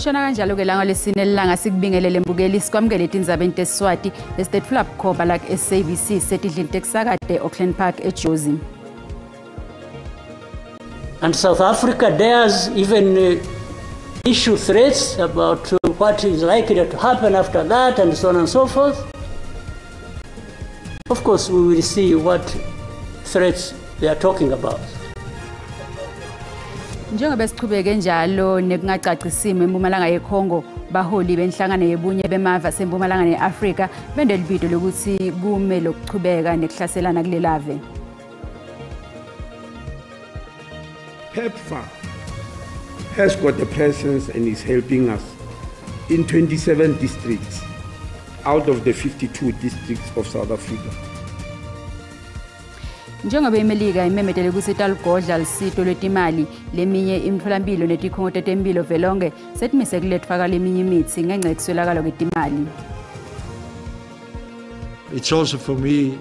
Lishona kanjalo ke langa lesine elanga sikubingelele mbukeli sikwamukele itindzaba entesiswati estate flap khoba like SABC setidlini tekusakade Auckland Park eJozi. And South Africa dares even issue threats about what is likely to happen after that and so on and so forth. Of course, we will see what threats they are talking about. Njengoba siqhubeke njalo nekungacacisimo eMpumalanga yeCongo baholi benhlangano yebunye bemava seMpumalanga neAfrika bende libido lokuthi kume lokuchubeka nekuhlaselana kulelave. PEPFAR has got a presence and is helping us in 27 districts out of the 52 districts of South Africa. Njengoba iMelika imemetele kusita lugodla lisito lwetimali leminye imitholampilo netikhungo tetempilo velonke setimise kuletfaka leminye imithi ngenxa yekuswelakala kwetimali. It's also for me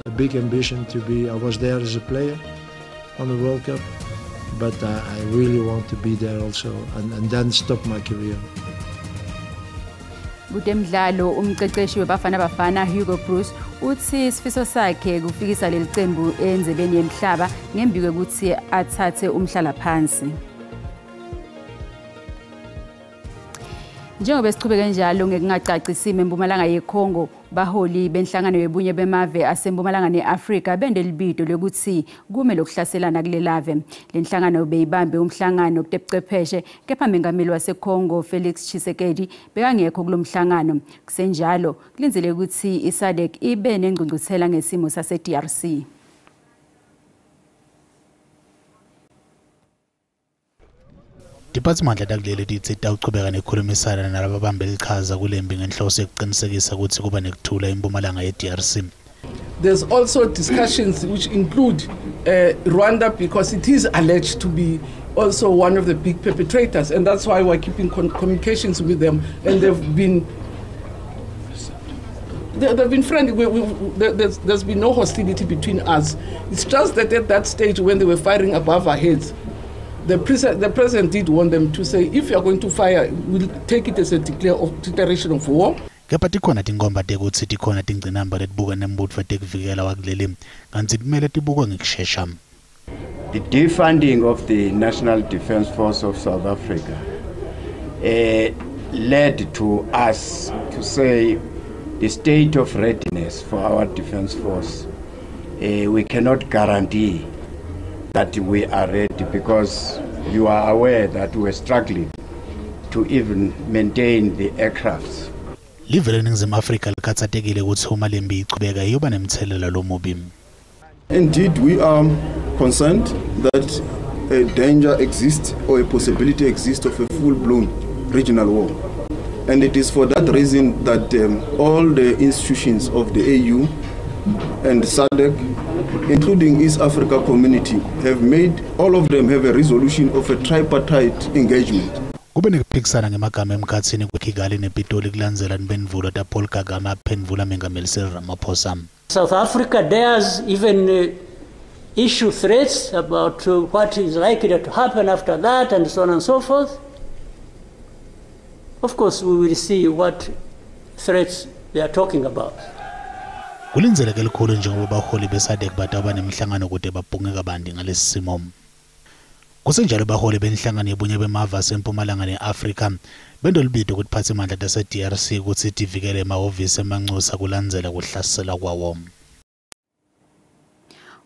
a big ambition to be. I was there as a player on the World Cup, but I really want to be there also and then stop my career. Kutemdlalo umqeqeshi webafana bafana Hugo Bruce uthi isifiso sakhe kufikisa leli qembu enzebeni yemhlaba ngembi kwekuthi athathe umhlala phansi. Njengoba siqhubeke njalo ngekungacacisimo eMpumalanga yeCongo baholi benhlangano yebunye bemave aseMpumalanga neAfrika bende libido lokuthi kume lokuhlaselana kulelave. Lenhlangano beyibambe umhlangano kutebuchwepheshe kepha mengameli waseCongo Felix Tshisekedi bekangekho kulomhlangano. Kusenjalo kulinzele ukuthi iSADC ibe nengcungcuthela ngesimo saseDRC. Department lakuleli lithi tawuqhubeka nekhulumisana nalababambe iqhaza kulembi ngenhloso yokuqinisekisa ukuthi kuba nekuthula eMpumalanga yeDRC. There's also discussions which include Rwanda because it is alleged to be also one of the big perpetrators, and that's why we're keeping communications with them, and they've been friendly. There's been no hostility between us. It's just that at that stage when they were firing above our heads, the president did want them to say, if you are going to fire, we'll take it as a declaration of war. Kepha tikhona tingomba tekuthi tikhona tingcinamba letibuka nembutfo tekuvikela wakuleli kanti kumele tibukwe ngekushesha. The defunding of the National Defence Force of South Africa led to us to say the state of readiness for our defence force. We cannot guarantee that we are ready because you are aware that we are struggling to even maintain the aircrafts. Live leNingizimu Afrika likhathatekile ukuthi uma lembi iqhubeka iyoba nemthelela lomubi. Indeed, we are concerned that a danger exists or a possibility exists of a full-blown regional war. And it is for that reason that all the institutions of the AU and SADC, including East Africa Community, have made, all of them have a resolution of a tripartite engagement. Kube nekuphikisana ngemagama emkhatsini kweKigali nePitoli kulandzela niphendvulo ta Paul Kagame aphendvula mengameli Cyril Ramaphosa. South Africa dares even issue threats about what is likely to happen after that and so on and so forth. Of course, we will see what threats they are talking about. Kulinzeleke likhulu njengoba baholi beSADC bataba nemhlangano kude babhunge kabanti ngalesi simo. Kusenjalo baholi benhlangano yebunye bemava seMpumalanga neAfrika bendo libido ukuthi phathimandla taseDRC ukuthi tivikele emahhovisi emanxusa kulandzela kuhlasela kwawo.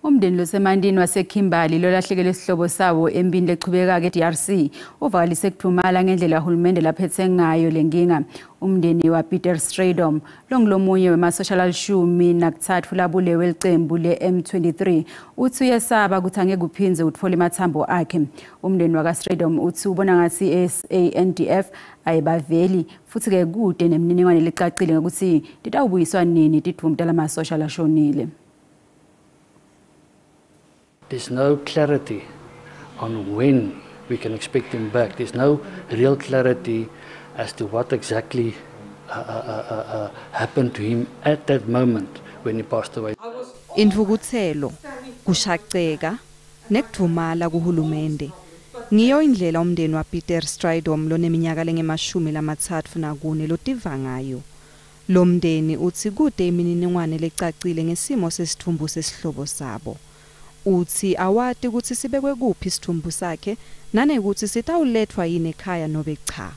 Umndeni losemandini waseKimberley lolahlekelwe isihlobo sawo empini lechubeka keDRC uvakalise kuthumala ngendlela uhulumende laphethe ngayo lenkinga. Umndeni waPeter Strydom longilomunye wemasocial alishumi nakuthathu labulewe licembu leM23 uthi uyesaba ukuthi angeke kuphinze utfola emathambo akhe. Umndeni wakaStrydom uthi ubona ngathi SANDF ayibaveli futhi ke kude nemininingwane licacile ukuthi titawubuyiswa nini tidvumta lamasocial ashonile. There's no clarity on when we can expect him back. There's no real clarity as to what exactly happened to him at that moment when he passed away. Imvukuthelo, kushaqeka, nekudumala kuhulumende. Ngiyo indlela umndeni waPeter Strydom loneminyaka lengama-34 lotiva ngayo. Lo mndeni uthi kude imininingwane lecacile ngesimo sesithumbu sesihlobo sabo. Uthi awati ukuthi sibekwe kuphi isithumbu sakhe nanekuthi sitawulethwa yini ekhaya nobe cha.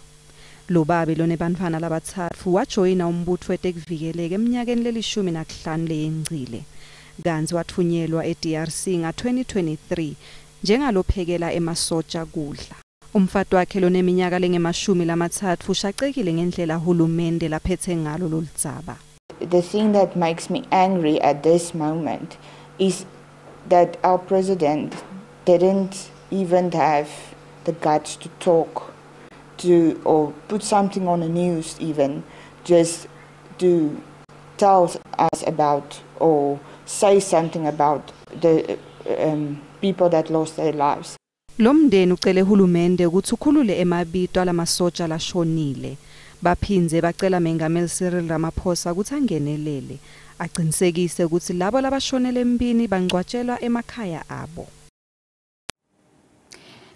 Lo babe lonebantwana labathathu wajoyina umbutho wetekuvikeleka eminyakeni leli-15 leyengcile. Kanzi wathunyelwa eDRC nga-2023 njengalophekela emasotsha kudla. Umfati wakhe loneminyaka lengama-30 ushaqekile ngendlela hulumende laphethe ngalo loludzaba. The thing that makes me angry at this moment is that our president didn't even have the guts to talk to or put something on the news even just to tell us about or say something about the people that lost their lives. Lo mndeni ucele hulumende ukuthi ukhulule emabito alamasotsha lashonile. Baphinze bacela mengameli Cyril Ramaphosa ukuthi angenelele aqinisekise ukuthi labo labashonele empini bangcwatshelwa emakhaya abo.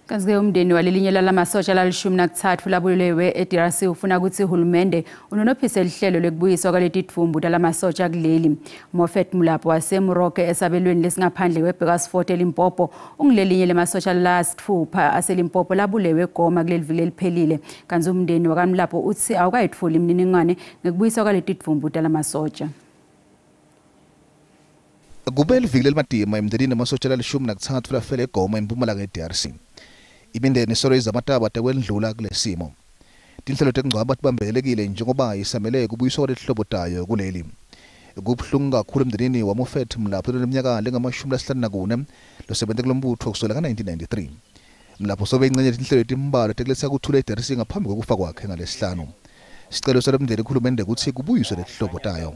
Kanti umndeni walelinye lamasotsha la-13 labulewe eDRC ufuna ukuthi uhulumende unonophise lihlelo lokubuyiswa kwaleti thumbu lamasotsha kuleli. Moffat Mulapo waseMoroke esabelweni lesingaphandle kweBurgersfort eLimpopo ungilelinye lamasotsha la-6 aseLimpopo labulewe Goma kuleli viki eliphelile. Kanti umndeni wakaMlapo uthi awukayithuli imininingwane ngekubuyiswa kwaleti thumbu lamasotsha. Kubeli viki lelimadima emndenini amasotsha la-13 lafela eGoma eMpumalanga eDRC. Imindeni soroyiza amataba tekwendlula kulesimo. Tinhlelo tekungcwaba tibambelekile njengoba isamele kubuyiswa kwalehlobo tayo kuleli. Kubhlungu kakhulu emndenini waMoffat Mlapo leminyaka lengama-54 losebenze kulombutho kusukela ka-1993. Mlapo sobe ingcenye tinhlelo timbalwa tekulethisa ukuthula eDRC ngaphambi kokufa kwakhe ngaleSihlanu. Sicelo salomndeni kuhulumende ukuthi kubuyiswe lehlobo tayo.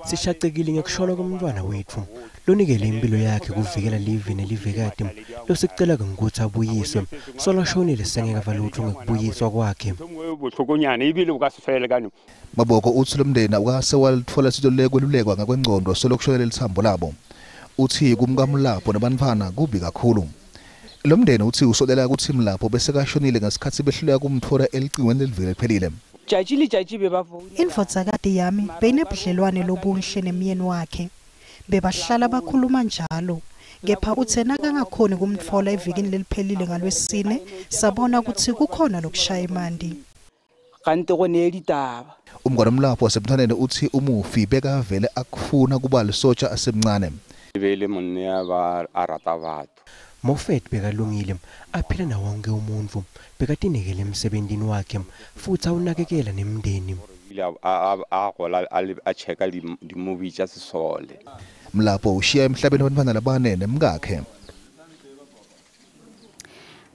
Sishaqekile ngekushona komntwana wethu lonikele impilo yakhe kuvikela live nelivekade losicela ukuthi abuyiswe solashonile sengeka valutho ngekubuyiswa kwakhe. Maboko uthi lomndeni ukase walithola sitoleke kwelulekwa ngakwengcondo solokushonela lithambo labo. Uthi kumkaMlapo nabantwana kubi kakhulu. Lo mndeni uthi usolela ukuthi Mlapo bese kashonile ngesikhathi behluleka kumthola elicingweni leliviki eliphelile. Indvodzakade yami beyinebudlelwane lobuhle nemyeni wakhe. Bebahlala bakhuluma njalo. Kepha uthena kangakhoni kumtfola evikini leliphelile ngalwesine sabona ukuthi kukhona lokushaya imandi. Umngane Mlapo wasemthaneni uthi umufi bekavele akufuna kuba lisotsha asemncane. Moffat bekalungile aphila na wonke umuntu bekatinekele emsebenzini wakhe futhi awunakekela nemndeni. Mlapo ushiya emhlabeni wabantwana labane nemkakhe.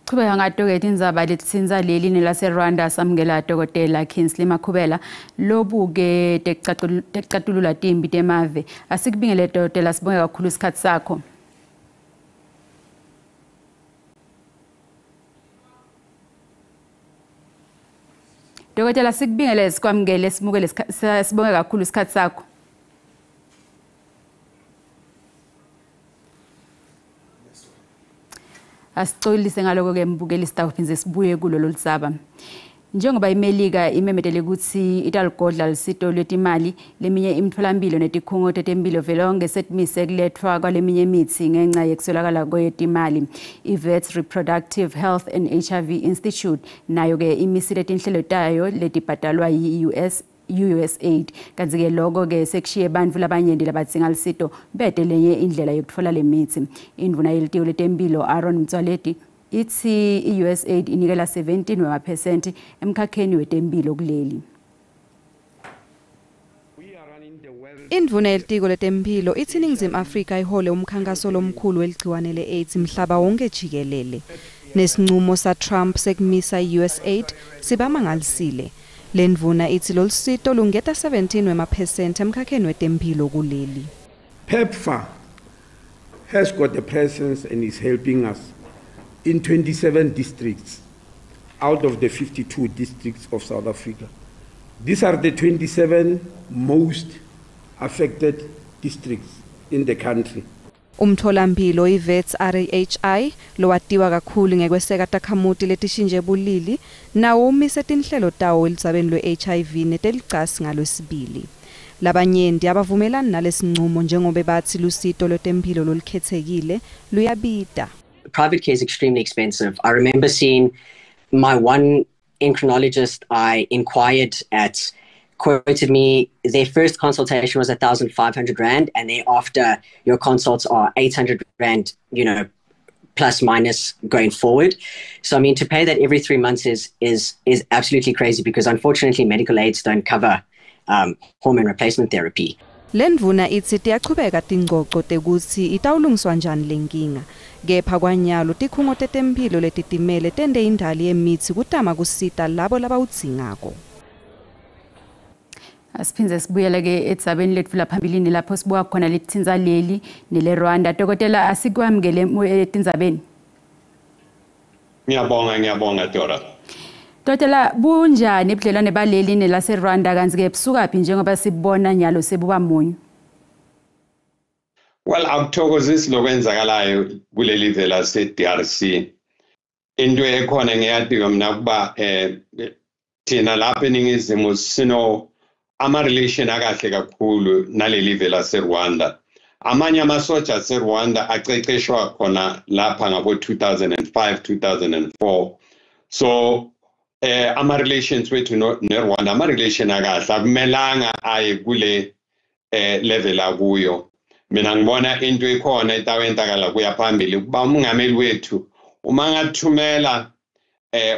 Qhubeka ngadoketa indzaba letsinza leli nelaseRwanda samukela Dr. Kingsley Makhubela lobuke tekcatulula timbi temave. Asikubingele Dr. sibonge kakhulu isikhathi sakho. Dr. sikubingele sikwamukele simukele sibonge kakhulu isikhathi sakho. Asixolise ngaloko ke mbukeli sitawuphinze sibuye kulolu ludzaba. Njengoba iMelika imemetele ukuthi italigodla lisito lwetimali leminye imitholampilo netikhungo tetempilo velonke setimise kulethwa kwaleminye imithi ngenxa yekuswelakala kwetimali. iVets Reproductive Health and HIV Institute nayo ke imisile tinhlelo tayo letibhadalwa yi-USAID. Kanti ke lokho ke sekushiye bantfu labanyenti labadzinga lisito bete lenye indlela yokutfola lemithi. Indvuna yelitiko letempilo Aaron Mtswaledi ithi i-USAID inikela 17% emkhakheni wetempilo kuleli. Indvuna yelitiko letempilo ithi iNingizimu Afrika ihole umkhankaso lomkhulu weligciwane le-AIDS mhlaba wonke jikelele. Nesinqumo saTrump sekumisa i-USAID sibamangalisile. Le ndvuna ithi lolusito lungeta 17% emkhakheni wetempilo kuleli. PEPFAR has got a presence and is helping us in 27 districts out of the 52 districts of South Africa. These are the 27 most affected districts in the country. Umtholampilo iVets RAHI lowatiwa kakhulu ngekweseka takhamuti letishinje bulili nawo umise tinhlelo tawo elisabeni lwe-HIV netelicasi ngalwesibili. Labanyenti abavumelani nalesinqumo njengoba bathi lusito lwetempilo lolukhethekile luyabida. Private care is extremely expensive. I remember seeing my one endocrinologist I inquired at quoted me their first consultation was 1,500 Rand, and thereafter your consults are 800 Rand, plus minus going forward. So I mean, to pay that every 3 months is absolutely crazy, because unfortunately medical aids don't cover hormone replacement therapy. Lendvuna ithi tiyachubeka tingcoco tekuthi itawulungiswa njani lenkinga. Kepha kwanyalo tikhungo tetempilo letitimele tende indali yemithi kutama kusita labo labawudzingako. Asiphinze sibuyele ke etsabeni lethu laphambili lapho sibuka khona lithinza leli nele Rwanda. Dokotela asikwamukele etindzabeni. Ngiyabonga Dora. Dokotela bunjani ebudlelwane baleli nelase Rwanda kanzi ke busukaphi njengoba sibona nyalo sebuba munyu? Well, akuthokozisi lokwenzakalayo kuleli live lase DRC. Into ekhona ngiyadika mina kuba thina lapha eningizimu sino ama-relation akahle kakhulu naleli live lase Rwanda. Amanye amasoja ase Rwanda aceceshwa khona lapha ngabo 2005 2004. So ama-relations wethu neRwanda ama-relation akahle, akumelanga aye kule level akuyo. Mina ngibona into ekhona etawentakala kuya phambili kuba umongameli wethu uma ngathumela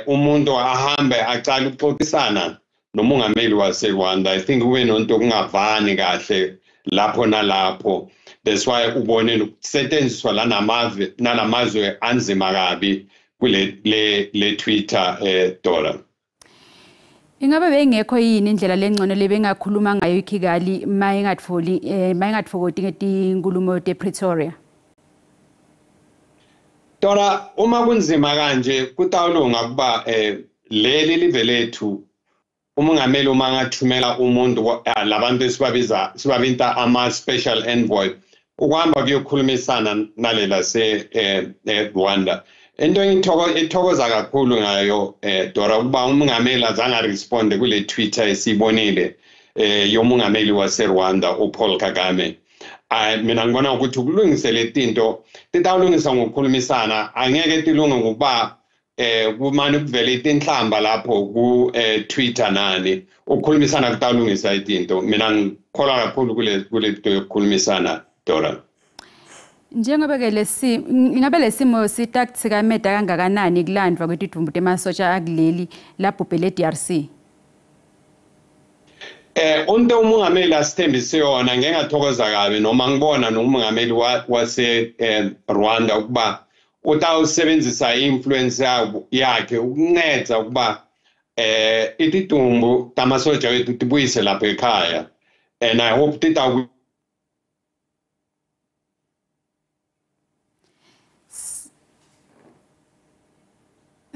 umuntu ahambe acala ukuxoxisana nomongameli waseRwanda, I think kube nonto kungavani kahle lapho nalapho. That's why ubone ukusetshenziswa nalamazwe anzima kabi kule le Twitter Dora. Ingabe bengekho yini indlela lengcono lebengakhuluma ngayo iKigali mayingatfokoti ngetinkulumo tePretoria? Dora, uma kunzima kanje kutawulunga kuba leli live lethu umongameli uma ngathumela umuntu labantu sibabinta ama-special envoy ukuhamba kuyokhulumisana nalela se-Rwanda. Into ethokoza kakhulu ngayo Dora ukuba umongameli azange responde kule Twitter esibonile yomongameli waseRwanda uPaul Kagame. Mina ngibona ukuthi ukulungisa letinto titawulungisa ngokukhulumisana, angeke tilunge ngokuba kumane kuvele inhlamba lapho ku Twitter nani ukukhulumisana kutawulungisa izinto. Mina ngikholwa kakhulu kule nto yokukhulumisana Dora. Njengoba ke ingabe lesimo sitakuthikameda kangakanani kulandwa kwetidumbu temasotsha akuleli labhubhele DRC? Onto umongameli asithembise yona ngengathokoza kabi noma ngibona nomongameli wase Rwanda ukuba utawusebenzisa influence yakhe ukunceda ukuba itidumbu tamasotsha wethu tibuyise lapha ekhaya, and I hope titawu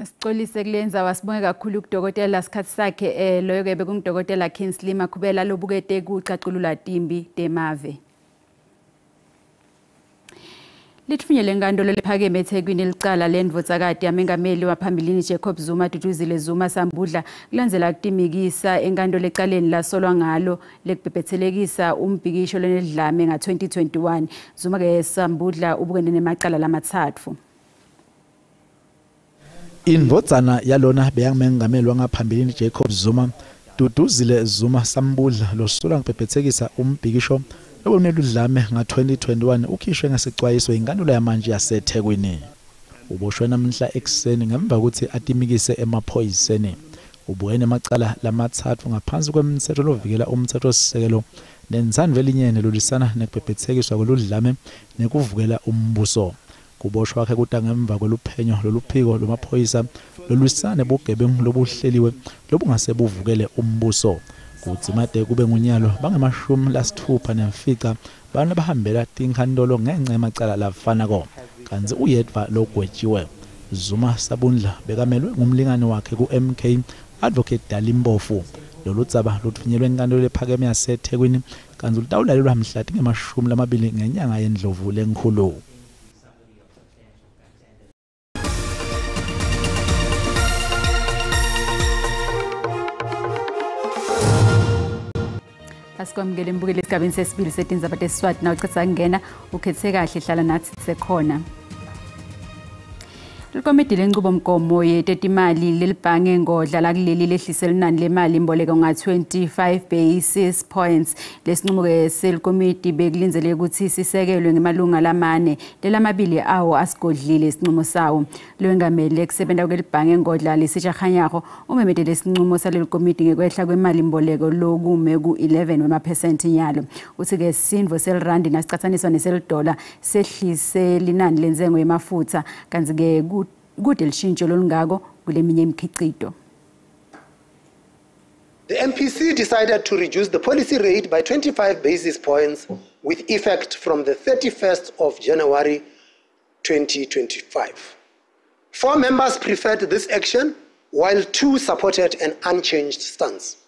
Sicolise kulenza wasibonge kakhulu kudokotela sikhathi sakhe loyo ke bekungudokotela Kingsley Makhubela lobukete kucaculula timbi temave. Lithunyele enkantolo lephakeme eThekwini elicala lendvotsakade yamengameli waphambilini Jacob Zuma Duduzile Zuma Sambudla kulandzela kutimikisa enkantolo ecaleni lasolwa ngalo lekubhebhethelekisa umbhikisho lenedlame nga-2021. Zuma ke Sambudla ubukene nemacala lamathatfu. Indvotsana yalona beyangumengameli wangaphambilini Jacob Zuma Duduzile Zuma Sambudla losolwa ngibhebhethekisa umbhikisho obuneludlame nga-2021 ukhishwe ngesicwayiso inkantolo yamanje yaseThekwini. Uboshwe namhla ekseni ngemva ukuthi atimikise emaphoyiseni. Ubuyene amacala lamathathu ngaphansi kwemthetho lovikela umthetho sisekelo nenzandla elinyene lolisana nekubhebhethekiswa koludlame nekuvukela umbuso. Kuboshwa wakhe kutangemva kweluphenyo loluphiko lomaphoyisa lolwisane bogebengu lobuhleliwe lobungase buvukele umbuso. Kudzimade kube ngunyalo bangamashumi nemfica bana bahambela tinkantolo ngenxa yamacala lafanako kanzi uyedwa logwetshiwe. Zuma Sabundla bekamelwe ngumlingani wakhe ku-MK Advocate Dalimbofu. Lolu dzaba luthunyelwe enkantolo ephakeme yaseThekwini kanti ulutawulalelwa mhla tingemashumi ngenyanga yeNdlovule eNkhulu. Asikwamukele mbukeli esigabeni sesibili setindzaba tesiswati nawe uchitha ngena ukhetse kahle hlala nathi sisekhona. Ikomiti lenqubomgomo yetetimali lelibhange ngodla lakuleli lehlise linani lemali imboleko nga-25 basis points. Lesinqumo ke selikomiti bekulinzeleke ukuthi sisekelwe ngemalunga lamane lelamabili awo asigodlile isinqumo sawo. Lwengamele ekusebenza kwelibhange ngodla lisitshakhanyako umemedele isinqumo saleli komiti ngekwehla kwemali imboleko lokume ku-11 wema% nyalo. Uthi ke isindvo selirandi nasicathaniswa neselidola sehlise linani lenzengo yemafutha kanti ke kude lishintsho lolungako kuleminye imikhiqido. The MPC decided to reduce the policy rate by 25 basis points with effect from the 31st of January 2025. 4 members preferred this action, while 2 supported an unchanged stance.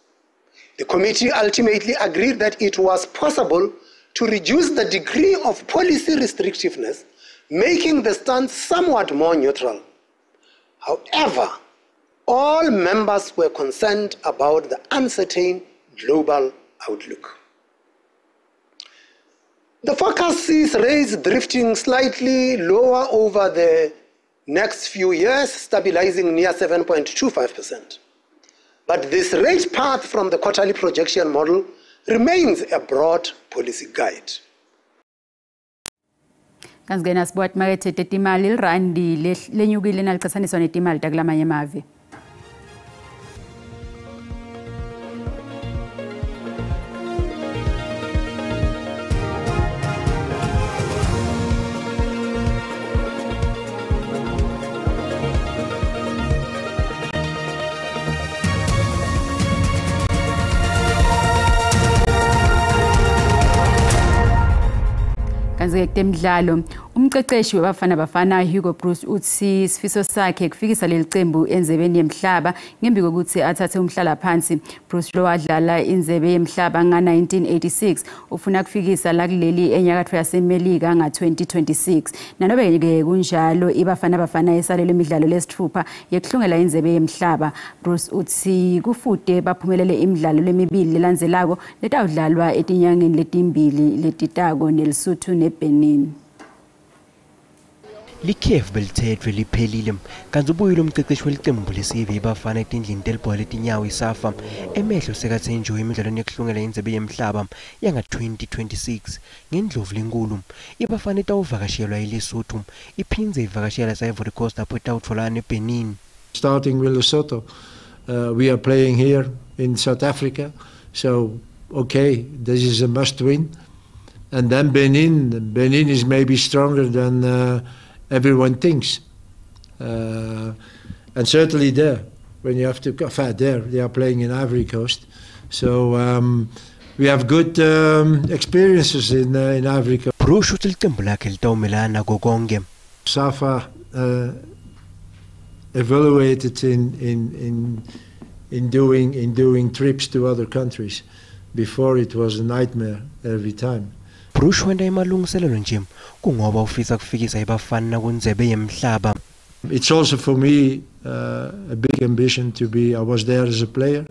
The committee ultimately agreed that it was possible to reduce the degree of policy restrictiveness, making the stance somewhat more neutral. However, all members were concerned about the uncertain global outlook. The forecast sees rates drifting slightly lower over the next few years, stabilizing near 7.25%. But this rate path from the quarterly projection model remains a broad policy guide. Kanzigena sibot makethe tetimali lirandi lenyukile naliqhathaniswa netimali takulamanye amave. Kanzike kutemidlalo umqeqeshi webafana bafana Hugo Bruce uthi isifiso sakhe kufikisa leli qembu enzebeni yemhlaba ngembi kokuthi athathe umhlala phansi. Bruce lo wadlala inzebe yemhlaba nga-1986 ufuna kufikisa la kuleli enyakatho yasemelika nga-2026. Nanobe ke kunjalo ibafana bafana esalele imidlalo lesithupha yekuhlungela inzebe yemhlaba. Bruce uthi kufude baphumelele imidlalo lemibili lelandzelako letawudlalwa etinyangeni letimbili letitako neLesotho neBenin. Likhefu belithethwe liphelile kanti ubuyile umqeqeshi weliqembu lesive ibafana etindlini telibhola letinyawo isafa emehlo sekathenjwe emidlalweni yokuhlungela inzebe yemhlaba yanga-2026 ngendlovu lenkulu. Ibafana itawuvakashelwa eLesotho iphindze ivakashela e-Ivory Coast apho itawutfolana neBenin. Starting with Lesotho, we are playing here in South Africa, so okay, this is a must win. And then Benin is maybe stronger than everyone thinks. And certainly there, when you have to, there they are playing in Ivory Coast. So we have good experiences in Ivory Coast. Safa evaluated in doing trips to other countries. Before it was a nightmare every time. Bruce wenda imalungiselelo nje kungoba ufisa kufikisa ibafana kunzebe yemhlaba. It's also for me a big ambition to be. I was there as a player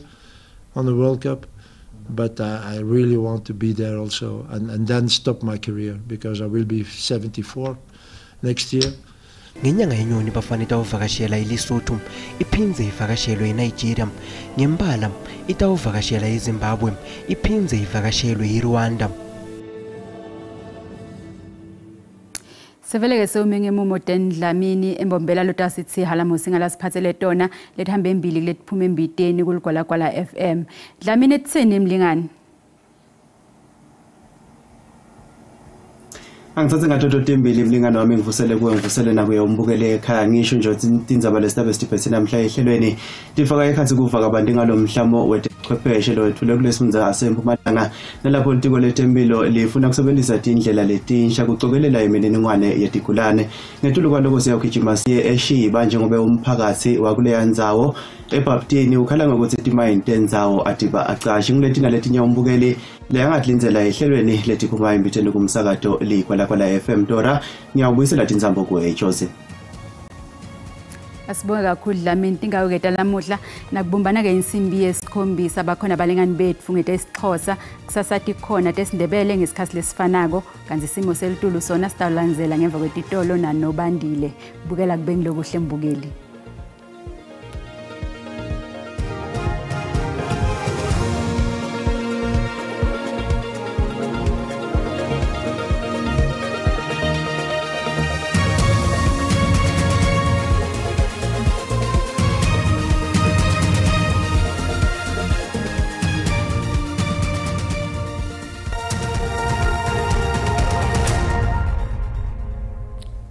on the World Cup, but I really want to be there also and then stop my career because I will be 74 next year. Ngenyanga yenyoni bafana itawuvakashela eLesotho iphindze ivakashelwe eNigeria ngembala itawuvakashela eZimbabwe iphindze ivakashelwe eRwanda. Sevele ke sewumenye mumo Dlamini embombela lota sithi halamusi ngalasiphathele tona lethambe embili kuletiphume embiteni kuligwalagwala FM. Dlamini etseni emlingani? Angithathe ngatoto tembili mlingano wami ngivusele kuwe ngivusele nakuye umbukele ekhaya ngisho nje ukuthi indzaba lesitabe sitiphethe namhla ehlelweni tifaka ekhathi kuva kabanti ngalomhlamo wechwepheshe lo wethule kulesifundza aseMpumalanga nalapho litiko letempilo lifuna kusebenzisa indlela letinsha kucokelela imininingwane yetigulane ngetulu kwaloko siyagijima siye eShiba njengoba umphakathi wakuleya ndzawo eBaptini ukhala ngokuthi timayini tendzawo adiba acashi ngiletina letinya umbukeli leyangadlinzela ehlelweni letikhuma imbithelo kumsakato likwala FM Dora ngiyabuyisela tinzambo kuwe Jose. Asibonga kakhulu Dlamini ingawuketa lamuhla nakubumbana ke insimbi yesikhombisa bakhona abalengani bethu ngete isixhosa kusasathi khona tesindebele ngesikhathi lesifanako kanti isimo selitulu sona sitawulandzela ngemva kwetitolo nanobandile bukela kube ngilokuhle mbukeli.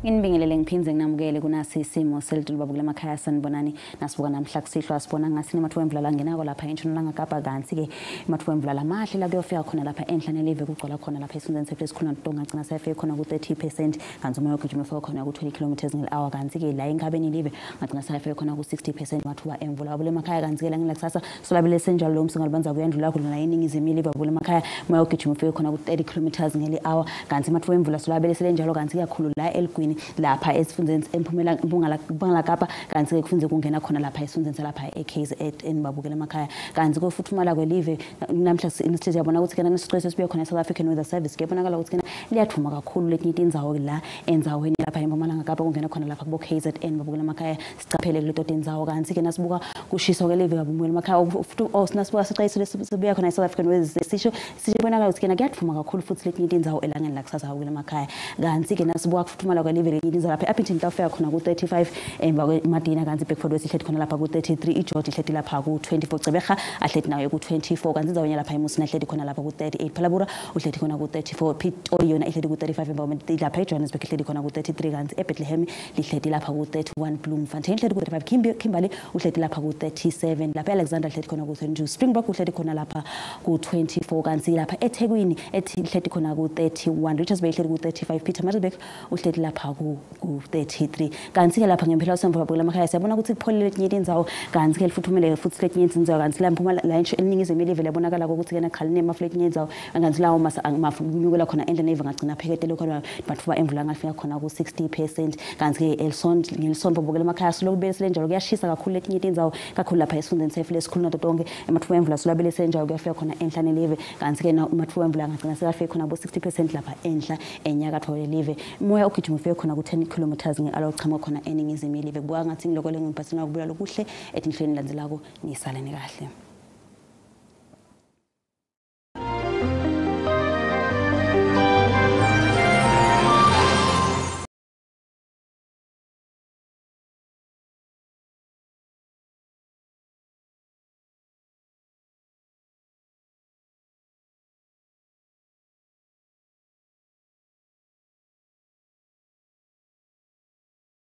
Inibingelele ngiphinze nginamukele kunasi isimo selitulu babukela emakhaya sanibonani nasibuka namhla kusihlwa sibona ngasi nemathuba emvula la ngenako lapha entshonalanga Kapa kanti ke emathuba emvula lamahle la kuyofika khona lapha enhlane live kugcola khona lapha esifundeni sethu esikhona Ntonga ngcina sefe khona ku 30% kanti umoya ogijima fika khona ku 20 km/h kanti ke la enkabeni live ngcina sefe khona ku 60% mathuba emvula babukela emakhaya kanti ke la ngilakusasa solabele senjalo lo msinga libanza kuyandlula khona iningizimu live babukela emakhaya umoya ogijima fika khona ku 30 km/h kanti mathuba emvula solabele selenjalo kanti kakhulu la eLgwini lapha esifundeni emphumela Mpumalanga Kapa kanti ke kufunze kungena khona lapha esifundeni lapha eKZN babukela emakhaya kanti kofuthumala kwelive namhla sinisithe yabona ukuthi kena nesiqeqesho sibuye khona eSouth African Weather Service kebonakala ukuthi kena liyathuma kakhulu letinye indzawo la enzaweni lapha eMpumalanga Kapa kungena khona lapha kubo KZN babukela emakhaya sicaphele kuleto tindzawo kanti ke nasibuka kushisa kwelive babukela emakhaya nasibuka siqeqesho sibuye khona eSouth African Weather Service sibonakala ukuthi kena kuyathuma kakhulu futhi letinye indzawo elangeni lakusasa babukela emakhaya kanti ke nasibuka kufuthumala kwelive indza lapha ePinton tafika khona ku 35 emva kweMadina kanti Beckford wesihleti khona lapha ku 33 iJoji ihleti lapha ku 24 Cebecha ahleti nayo ku 24 kanti izawunya lapha eMusina ihleti khona lapha ku 38 Phalabura uhleti khona ku 34 Pitori yona ihleti ku 35 emva lapha eJohannesburg ihleti khona ku 33 kanti eBethlehem lihleti lapha ku 31 Bloemfontein ihleti ku 35 Kimberley uhleti lapha ku 37 lapha eAlexander ihleti khona ku 32 Springbok uhleti khona lapha ku 24 kanti lapha eThekwini ihleti khona ku 31 Richards Bay ihleti ku 35 Pietermaritzburg uhleti lapha ku 33 kanti ke lapha ngempela usemva babukela emakhaya siyabona ukuthi kupholile letinye indzawo kanti ke lifuthumele futhi letinye indzawo kanti la Mpuma la eningizimu live labonakala ukuthi kena khaline mafletinye indzawo kanti lawo mafunyukela khona endle neve ngagcina pheketele khona bathuba emvula ngafika khona ku 60% kanti ke ngelisonto babukela emakhaya silokubele silenjalo kuyashisa kakhulu letinye indzawo kakhulu lapha esifundeni sefu lesikhulu nato tonke emathuba emvula silabele senjalo kuyafika khona enhlane live kanti ke amathuba emvula ngagcina sekafika khona ku 60% lapha enhla enyakatho live moya ogijima ufike khona ku 10 km alochama khona eningizimu live kubuka ngathi ngilokole ngimphathina ukubula lokuhle etinhlweni landzelako nisalene kahle.